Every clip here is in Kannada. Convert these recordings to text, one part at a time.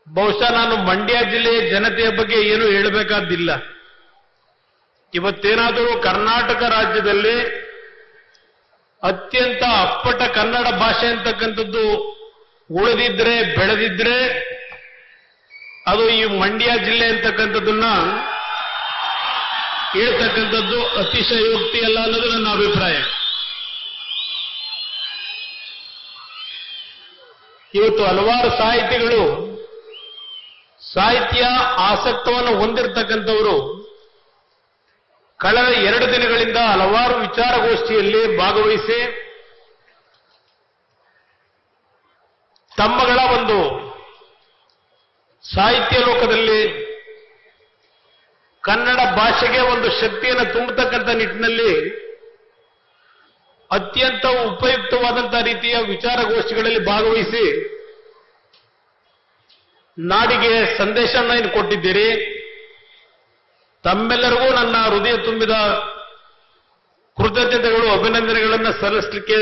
ಬಹುಶಃ ನಾನು ಮಂಡ್ಯ ಜಿಲ್ಲೆಯ ಜನತೆಯ ಬಗ್ಗೆ ಏನು ಹೇಳಬೇಕಾದಿಲ್ಲ. ಇವತ್ತೇನಾದರೂ ಕರ್ನಾಟಕ ರಾಜ್ಯದಲ್ಲಿ ಅತ್ಯಂತ ಅಪ್ಪಟ ಕನ್ನಡ ಭಾಷೆ ಅಂತಕ್ಕಂಥದ್ದು ಉಳಿದಿದ್ರೆ ಬೆಳೆದಿದ್ರೆ ಅದು ಈ ಮಂಡ್ಯ ಜಿಲ್ಲೆ ಅಂತಕ್ಕಂಥದ್ದನ್ನ ಹೇಳ್ತಕ್ಕಂಥದ್ದು ಅತಿಶಯೋಕ್ತಿ ಅಲ್ಲ ಅನ್ನೋದು ನನ್ನ ಅಭಿಪ್ರಾಯ. ಇವತ್ತು ಹಲವಾರು ಸಾಹಿತಿಗಳು ಸಾಹಿತ್ಯ ಆಸಕ್ತವನ್ನು ಹೊಂದಿರತಕ್ಕಂಥವರು ಕಳೆದ 2 ದಿನಗಳಿಂದ ಹಲವಾರು ವಿಚಾರಗೋಷ್ಠಿಯಲ್ಲಿ ಭಾಗವಹಿಸಿ ತಮ್ಮಗಳ ಒಂದು ಸಾಹಿತ್ಯ ಲೋಕದಲ್ಲಿ ಕನ್ನಡ ಭಾಷೆಗೆ ಒಂದು ಶಕ್ತಿಯನ್ನು ತುಂಬತಕ್ಕಂಥ ನಿಟ್ಟಿನಲ್ಲಿ ಅತ್ಯಂತ ಉಪಯುಕ್ತವಾದಂತಹ ರೀತಿಯ ವಿಚಾರಗೋಷ್ಠಿಗಳಲ್ಲಿ ಭಾಗವಹಿಸಿ ನಾಡಿಗೆ ಸಂದೇಶವನ್ನು ಕೊಟ್ಟಿದ್ದೀರಿ. ತಮ್ಮೆಲ್ಲರಿಗೂ ನನ್ನ ಹೃದಯ ತುಂಬಿದ ಕೃತಜ್ಞತೆಗಳು, ಅಭಿನಂದನೆಗಳನ್ನು ಸಲ್ಲಿಸಲಿಕ್ಕೆ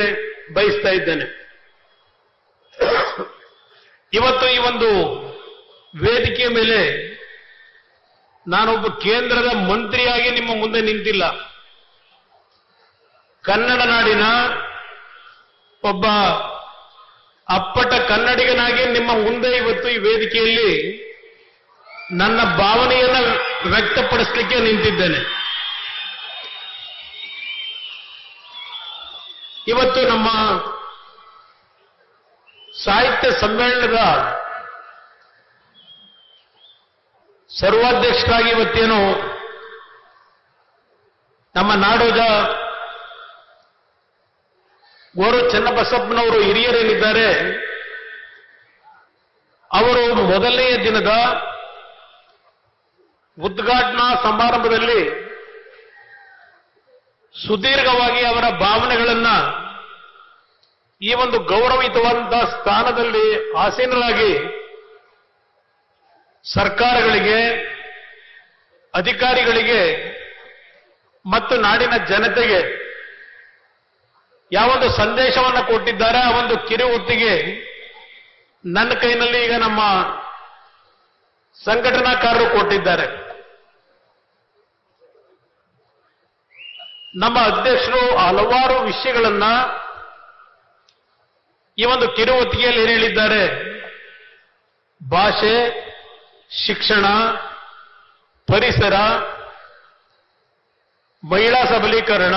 ಬಯಸ್ತಾ ಇದ್ದೇನೆ. ಇವತ್ತು ಈ ಒಂದು ವೇದಿಕೆಯ ಮೇಲೆ ನಾನೊಬ್ಬ ಕೇಂದ್ರದ ಮಂತ್ರಿಯಾಗಿ ನಿಮ್ಮ ಮುಂದೆ ನಿಂತಿಲ್ಲ. ಕನ್ನಡ ನಾಡಿನ ಒಬ್ಬ ಅಪ್ಪಟ ಕನ್ನಡಿಗನಾಗಿ ನಿಮ್ಮ ಮುಂದೆ ಇವತ್ತು ಈ ವೇದಿಕೆಯಲ್ಲಿ ನನ್ನ ಭಾವನೆಯನ್ನು ವ್ಯಕ್ತಪಡಿಸಲಿಕ್ಕೆ ನಿಂತಿದ್ದೇನೆ. ಇವತ್ತು ನಮ್ಮ ಸಾಹಿತ್ಯ ಸಮ್ಮೇಳನದ ಸರ್ವಾಧ್ಯಕ್ಷರಾಗಿ ಇವತ್ತೇನು ನಮ್ಮ ನಾಡೋಜ ಗೋರು ಚನ್ನಬಸಪ್ಪನವರು ಹಿರಿಯರೇನಿದ್ದಾರೆ ಅವರು ಮೊದಲನೆಯ ದಿನದ ಉದ್ಘಾಟನಾ ಸಮಾರಂಭದಲ್ಲಿ ಸುದೀರ್ಘವಾಗಿ ಅವರ ಭಾವನೆಗಳನ್ನ ಈ ಒಂದು ಗೌರವಯುತವಾದಂತಹ ಸ್ಥಾನದಲ್ಲಿ ಆಸೀನರಾಗಿ ಸರ್ಕಾರಗಳಿಗೆ, ಅಧಿಕಾರಿಗಳಿಗೆ ಮತ್ತು ನಾಡಿನ ಜನತೆಗೆ ಯಾವೊಂದು ಸಂದೇಶವನ್ನು ಕೊಟ್ಟಿದ್ದಾರೆ ಆ ಒಂದು ಕಿರು ಹೊತ್ತಿಗೆ ನನ್ನ ಕೈನಲ್ಲಿ ಈಗ ನಮ್ಮ ಸಂಘಟನಾಕಾರರು ಕೊಟ್ಟಿದ್ದಾರೆ. ನಮ್ಮ ಅಧ್ಯಕ್ಷರು ಹಲವಾರು ವಿಷಯಗಳನ್ನ ಈ ಒಂದು ಕಿರು ಹೊತ್ತಿಗೆಯಲ್ಲಿ ಏನು ಹೇಳಿದ್ದಾರೆ, ಭಾಷೆ, ಶಿಕ್ಷಣ, ಪರಿಸರ, ಮಹಿಳಾ ಸಬಲೀಕರಣ,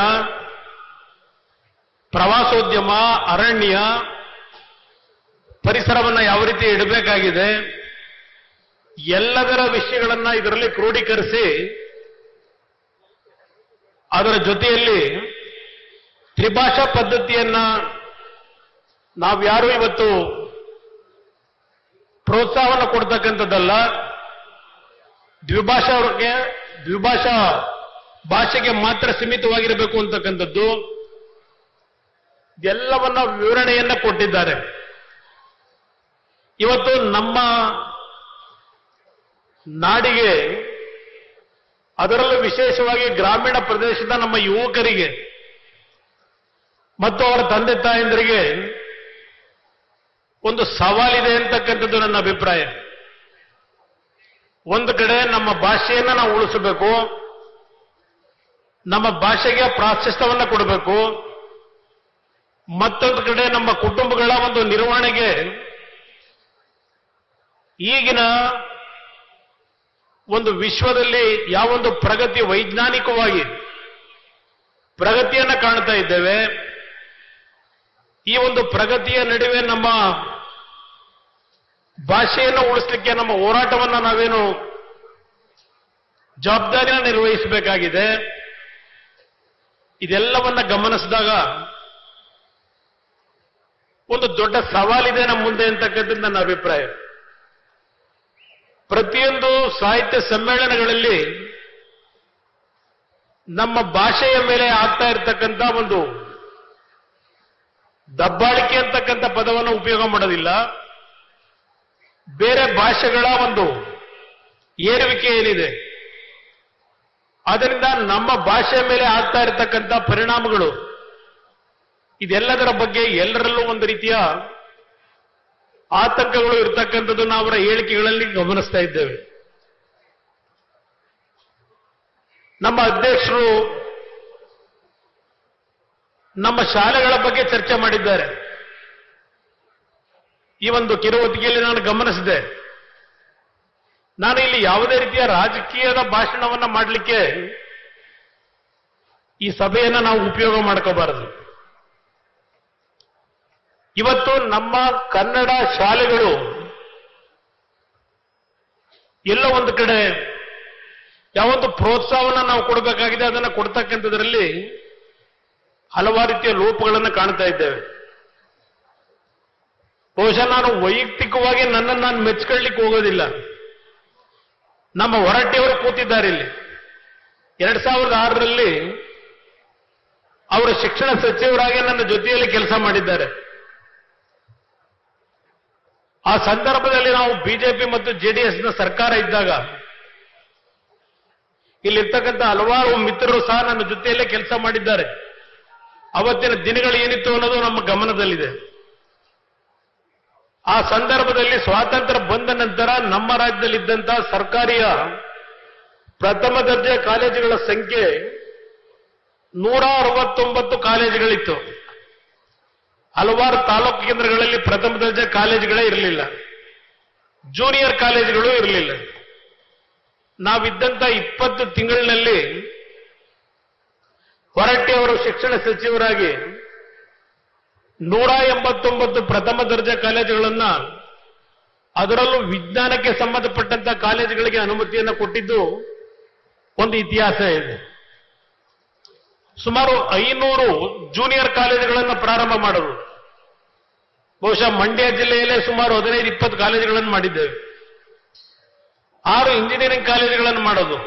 ಪ್ರವಾಸೋದ್ಯಮ, ಅರಣ್ಯ, ಪರಿಸರವನ್ನು ಯಾವ ರೀತಿ ಇಡಬೇಕಾಗಿದೆ, ಎಲ್ಲದರ ವಿಷಯಗಳನ್ನ ಇದರಲ್ಲಿ ಕ್ರೋಢೀಕರಿಸಿ ಅದರ ಜೊತೆಯಲ್ಲಿ ತ್ರಿಭಾಷಾ ಪದ್ಧತಿಯನ್ನ ನಾವ್ಯಾರು ಇವತ್ತು ಪ್ರೋತ್ಸಾಹವನ್ನು ಕೊಡ್ತಕ್ಕಂಥದ್ದಲ್ಲ, ದ್ವಿಭಾಷಾ ಭಾಷೆಗೆ ಮಾತ್ರ ಸೀಮಿತವಾಗಿರಬೇಕು ಅಂತಕ್ಕಂಥದ್ದು ಎಲ್ಲವನ್ನ ವಿವರಣೆಯನ್ನ ಕೊಟ್ಟಿದ್ದಾರೆ. ಇವತ್ತು ನಮ್ಮ ನಾಡಿಗೆ, ಅದರಲ್ಲೂ ವಿಶೇಷವಾಗಿ ಗ್ರಾಮೀಣ ಪ್ರದೇಶದ ನಮ್ಮ ಯುವಕರಿಗೆ ಮತ್ತು ಅವರ ತಂದೆ ತಾಯಂದಿರಿಗೆ ಒಂದು ಸವಾಲಿದೆ ಅಂತಕ್ಕಂಥದ್ದು ನನ್ನ ಅಭಿಪ್ರಾಯ. ಒಂದು ಕಡೆ ನಮ್ಮ ಭಾಷೆಯನ್ನು ನಾವು ಉಳಿಸಬೇಕು, ನಮ್ಮ ಭಾಷೆಗೆ ಪ್ರಾಶಸ್ತ್ಯವನ್ನು ಕೊಡಬೇಕು, ಮತ್ತೊಂದು ಕಡೆ ನಮ್ಮ ಕುಟುಂಬಗಳ ಒಂದು ನಿರ್ವಹಣೆಗೆ ಈಗಿನ ಒಂದು ವಿಶ್ವದಲ್ಲಿ ಯಾವೊಂದು ಪ್ರಗತಿ, ವೈಜ್ಞಾನಿಕವಾಗಿ ಪ್ರಗತಿಯನ್ನು ಕಾಣ್ತಾ ಇದ್ದೇವೆ, ಈ ಒಂದು ಪ್ರಗತಿಯ ನಡುವೆ ನಮ್ಮ ಭಾಷೆಯನ್ನು ಉಳಿಸಲಿಕ್ಕೆ ನಮ್ಮ ಹೋರಾಟವನ್ನು ನಾವೇನು ಜವಾಬ್ದಾರಿಯನ್ನು ನಿರ್ವಹಿಸಬೇಕಾಗಿದೆ. ಇದೆಲ್ಲವನ್ನ ಗಮನಿಸಿದಾಗ ಒಂದು ದೊಡ್ಡ ಸವಾಲಿದೆ ನಮ್ಮ ಮುಂದೆ ಅಂತಕ್ಕಂಥದ್ದು ನನ್ನ ಅಭಿಪ್ರಾಯ. ಪ್ರತಿಯೊಂದು ಸಾಹಿತ್ಯ ಸಮ್ಮೇಳನಗಳಲ್ಲಿ ನಮ್ಮ ಭಾಷೆಯ ಮೇಲೆ ಆಗ್ತಾ ಇರತಕ್ಕಂಥ ಒಂದು ದಬ್ಬಾಳಿಕೆ ಅಂತಕ್ಕಂಥ ಪದವನ್ನು ಉಪಯೋಗ ಮಾಡೋದಿಲ್ಲ, ಬೇರೆ ಭಾಷೆಗಳ ಒಂದು ಏರುವಿಕೆ ಏನಿದೆ ಅದರಿಂದ ನಮ್ಮ ಭಾಷೆಯ ಮೇಲೆ ಆಗ್ತಾ ಇರತಕ್ಕಂಥ ಪರಿಣಾಮಗಳು, ಇದೆಲ್ಲದರ ಬಗ್ಗೆ ಎಲ್ಲರಲ್ಲೂ ಒಂದು ರೀತಿಯ ಆತಂಕಗಳು ಇರತಕ್ಕಂಥದ್ದನ್ನು ಅವರ ಹೇಳಿಕೆಗಳಲ್ಲಿ ಗಮನಿಸ್ತಾ ಇದ್ದೇವೆ. ನಮ್ಮ ಅಧ್ಯಕ್ಷರು ನಮ್ಮ ಶಾಲೆಗಳ ಬಗ್ಗೆ ಚರ್ಚೆ ಮಾಡಿದ್ದಾರೆ. ಈ ಒಂದು ಕಿರುಹೊತ್ತಿಗೆಯಲ್ಲಿ ನಾನು ಗಮನಿಸಿದೆ. ನಾನು ಇಲ್ಲಿ ಯಾವುದೇ ರೀತಿಯ ರಾಜಕೀಯದ ಭಾಷಣವನ್ನ ಮಾಡಲಿಕ್ಕೆ ಈ ಸಭೆಯನ್ನು ನಾವು ಉಪಯೋಗ ಮಾಡ್ಕೋಬಾರದು. ಇವತ್ತು ನಮ್ಮ ಕನ್ನಡ ಶಾಲೆಗಳು ಎಲ್ಲ ಒಂದು ಕಡೆ ಯಾವೊಂದು ಪ್ರೋತ್ಸಾಹವನ್ನು ನಾವು ಕೊಡಬೇಕಾಗಿದೆ, ಅದನ್ನು ಕೊಡ್ತಕ್ಕಂಥದ್ರಲ್ಲಿ ಹಲವಾರು ರೀತಿಯ ಲೋಪಗಳನ್ನು ಕಾಣ್ತಾ ಇದ್ದೇವೆ. ಬಹುಶಃ ನಾನು ವೈಯಕ್ತಿಕವಾಗಿ ನನ್ನನ್ನು ನಾನು ಮೆಚ್ಕೊಳ್ಳಿಕ್ಕೆ ಹೋಗೋದಿಲ್ಲ. ನಮ್ಮ ಹೊರಟ್ಟಿಯವರು ಕೂತಿದ್ದಾರೆ ಇಲ್ಲಿ. 2006ರಲ್ಲಿ ಅವರು ಶಿಕ್ಷಣ ಸಚಿವರಾಗಿ ನನ್ನ ಜೊತೆಯಲ್ಲಿ ಕೆಲಸ ಮಾಡಿದ್ದಾರೆ. ಆ ಸಂದರ್ಭದಲ್ಲಿ ನಾವು ಬಿಜೆಪಿ ಮತ್ತು ಜೆಡಿಎಸ್ನ ಸರ್ಕಾರ ಇದ್ದಾಗ ಇಲ್ಲಿರ್ತಕ್ಕಂಥ ಹಲವಾರು ಮಿತ್ರರು ಸಹ ನನ್ನ ಜೊತೆಯಲ್ಲೇ ಕೆಲಸ ಮಾಡಿದ್ದಾರೆ. ಅವತ್ತಿನ ದಿನಗಳು ಏನಿತ್ತು ಅನ್ನೋದು ನಮ್ಮ ಗಮನದಲ್ಲಿದೆ. ಆ ಸಂದರ್ಭದಲ್ಲಿ ಸ್ವಾತಂತ್ರ್ಯ ಬಂದ ನಂತರ ನಮ್ಮ ರಾಜ್ಯದಲ್ಲಿದ್ದಂತಹ ಸರ್ಕಾರಿಯ ಪ್ರಥಮ ದರ್ಜೆ ಕಾಲೇಜುಗಳ ಸಂಖ್ಯೆ 169 ಕಾಲೇಜುಗಳಿತ್ತು. ಹಲವಾರು ತಾಲೂಕು ಕೇಂದ್ರಗಳಲ್ಲಿ ಪ್ರಥಮ ದರ್ಜೆ ಕಾಲೇಜುಗಳೇ ಇರಲಿಲ್ಲ, ಜೂನಿಯರ್ ಕಾಲೇಜುಗಳು ಇರಲಿಲ್ಲ. ನಾವಿದ್ದಂಥ 20 ತಿಂಗಳಿನಲ್ಲಿ ಹೊರಟ್ಟಿಯವರು ಶಿಕ್ಷಣ ಸಚಿವರಾಗಿ 189 ಪ್ರಥಮ ದರ್ಜೆ ಕಾಲೇಜುಗಳನ್ನ, ಅದರಲ್ಲೂ ವಿಜ್ಞಾನಕ್ಕೆ ಸಂಬಂಧಪಟ್ಟಂತ ಕಾಲೇಜುಗಳಿಗೆ ಅನುಮತಿಯನ್ನು ಕೊಟ್ಟಿದ್ದು ಒಂದು ಇತಿಹಾಸ ಇದೆ. ಸುಮಾರು 500 ಜೂನಿಯರ್ ಕಾಲೇಜುಗಳನ್ನು ಪ್ರಾರಂಭ ಮಾಡೋದು. ಬಹುಶಃ ಮಂಡ್ಯ ಜಿಲ್ಲೆಯಲ್ಲೇ ಸುಮಾರು 15-20 ಕಾಲೇಜುಗಳನ್ನು ಮಾಡಿದ್ದೇವೆ. 6 ಇಂಜಿನಿಯರಿಂಗ್ ಕಾಲೇಜುಗಳನ್ನು ಮಾಡೋದು,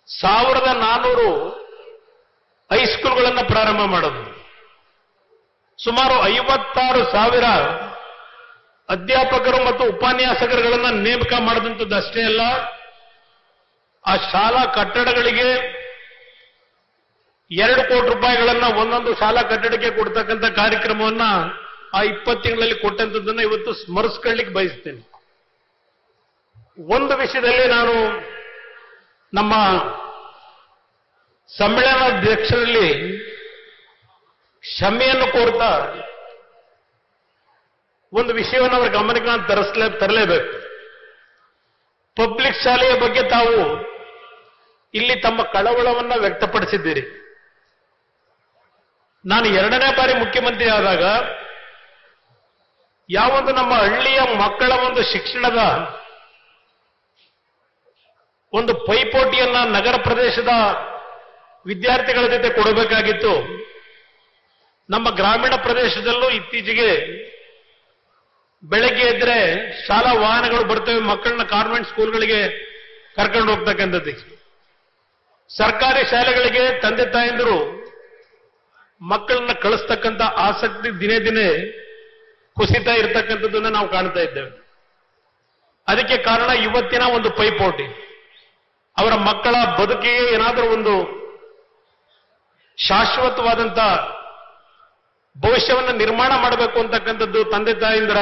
1400 ಹೈಸ್ಕೂಲ್ಗಳನ್ನು ಪ್ರಾರಂಭ ಮಾಡೋದು, ಸುಮಾರು 56,000 ಅಧ್ಯಾಪಕರು ಮತ್ತು ಉಪನ್ಯಾಸಕರುಗಳನ್ನು ನೇಮಕ ಮಾಡಿದಂಥದ್ದು ಅಷ್ಟೇ ಅಲ್ಲ, ಆ ಶಾಲಾ ಕಟ್ಟಡಗಳಿಗೆ 2 ಕೋಟಿ ರೂಪಾಯಿಗಳನ್ನ ಒಂದೊಂದು ಶಾಲಾ ಕಟ್ಟಡಕ್ಕೆ ಕೊಡ್ತಕ್ಕಂಥ ಕಾರ್ಯಕ್ರಮವನ್ನ ಆ 20 ತಿಂಗಳಲ್ಲಿ ಕೊಟ್ಟಂಥದ್ದನ್ನ ಇವತ್ತು ಸ್ಮರಿಸ್ಕೊಳ್ಳಿಕ್ಕೆ ಬಯಸ್ತೇನೆ. ಒಂದು ವಿಷಯದಲ್ಲಿ ನಾನು ನಮ್ಮ ಸಮ್ಮೇಳನಾಧ್ಯಕ್ಷರಲ್ಲಿ ಕ್ಷಮೆಯನ್ನು ಕೋರ್ತಾ ಒಂದು ವಿಷಯವನ್ನು ಅವರ ಗಮನಕ್ಕೆ ನಾನು ತರಲೇಬೇಕು. ಪಬ್ಲಿಕ್ ಶಾಲೆಯ ಬಗ್ಗೆ ತಾವು ಇಲ್ಲಿ ತಮ್ಮ ಕಳವಳವನ್ನ ವ್ಯಕ್ತಪಡಿಸಿದ್ದೀರಿ. ನಾನು 2ನೇ ಬಾರಿ ಮುಖ್ಯಮಂತ್ರಿ ಆದಾಗ ಯಾವೊಂದು ನಮ್ಮ ಹಳ್ಳಿಯ ಮಕ್ಕಳ ಒಂದು ಶಿಕ್ಷಣದ ಒಂದು ಪೈಪೋಟಿಯನ್ನ ನಗರ ಪ್ರದೇಶದ ವಿದ್ಯಾರ್ಥಿಗಳ ಜೊತೆ ಕೊಡಬೇಕಾಗಿತ್ತು, ನಮ್ಮ ಗ್ರಾಮೀಣ ಪ್ರದೇಶದಲ್ಲೂ ಇತ್ತೀಚೆಗೆ ಬೆಳಗ್ಗೆ ಎದ್ರೆ ಶಾಲಾ ವಾಹನಗಳು ಬರ್ತವೆ, ಮಕ್ಕಳನ್ನ ಕಾನ್ವೆಂಟ್ ಸ್ಕೂಲ್ಗಳಿಗೆ ಕರ್ಕೊಂಡು ಹೋಗ್ತಕ್ಕಂಥದ್ದು. ಸರ್ಕಾರಿ ಶಾಲೆಗಳಿಗೆ ತಂದೆ ತಾಯಂದಿರು ಮಕ್ಕಳನ್ನ ಕಳಿಸ್ತಕ್ಕಂಥ ಆಸಕ್ತಿ ದಿನೇ ದಿನೇ ಕುಸಿತಾ ಇರತಕ್ಕಂಥದ್ದನ್ನು ನಾವು ಕಾಣ್ತಾ ಇದ್ದೇವೆ. ಅದಕ್ಕೆ ಕಾರಣ ಇವತ್ತಿನ ಒಂದು ಪೈಪೋಟಿ. ಅವರ ಮಕ್ಕಳ ಬದುಕಿಗೆ ಏನಾದರೂ ಒಂದು ಶಾಶ್ವತವಾದಂಥ ಭವಿಷ್ಯವನ್ನು ನಿರ್ಮಾಣ ಮಾಡಬೇಕು ಅಂತಕ್ಕಂಥದ್ದು ತಂದೆ ತಾಯಂದಿರ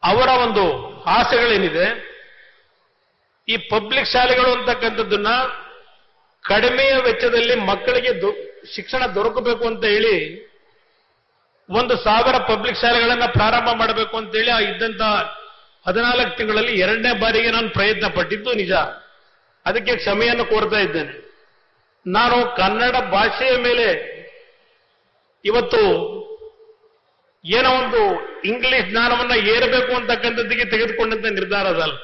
ಅವರ ಒಂದು ಆಸೆಗಳೇನಿದೆ, ಈ ಪಬ್ಲಿಕ್ ಶಾಲೆಗಳು ಅಂತಕ್ಕಂಥದ್ದನ್ನ ಕಡಿಮೆಯ ವೆಚ್ಚದಲ್ಲಿ ಮಕ್ಕಳಿಗೆ ಶಿಕ್ಷಣ ದೊರಕಬೇಕು ಅಂತ ಹೇಳಿ 1,000 ಪಬ್ಲಿಕ್ ಶಾಲೆಗಳನ್ನ ಪ್ರಾರಂಭ ಮಾಡಬೇಕು ಅಂತ ಹೇಳಿ ಆ ಇದ್ದಂತ 14 ತಿಂಗಳಲ್ಲಿ 2ನೇ ಬಾರಿಗೆ ನಾನು ಪ್ರಯತ್ನ ಪಟ್ಟಿದ್ದು ನಿಜ. ಅದಕ್ಕೆ ಕ್ಷಮೆಯನ್ನು ಕೋರ್ತಾ ಇದ್ದೇನೆ. ನಾನು ಕನ್ನಡ ಭಾಷೆಯ ಮೇಲೆ ಇವತ್ತು ಏನೋ ಒಂದು ಇಂಗ್ಲಿಷ್ ಜ್ಞಾನವನ್ನ ಏರಬೇಕು ಅಂತಕ್ಕಂಥದ್ದಿಗೆ ತೆಗೆದುಕೊಂಡಂತ ನಿರ್ಧಾರ ಅದಲ್ಲ.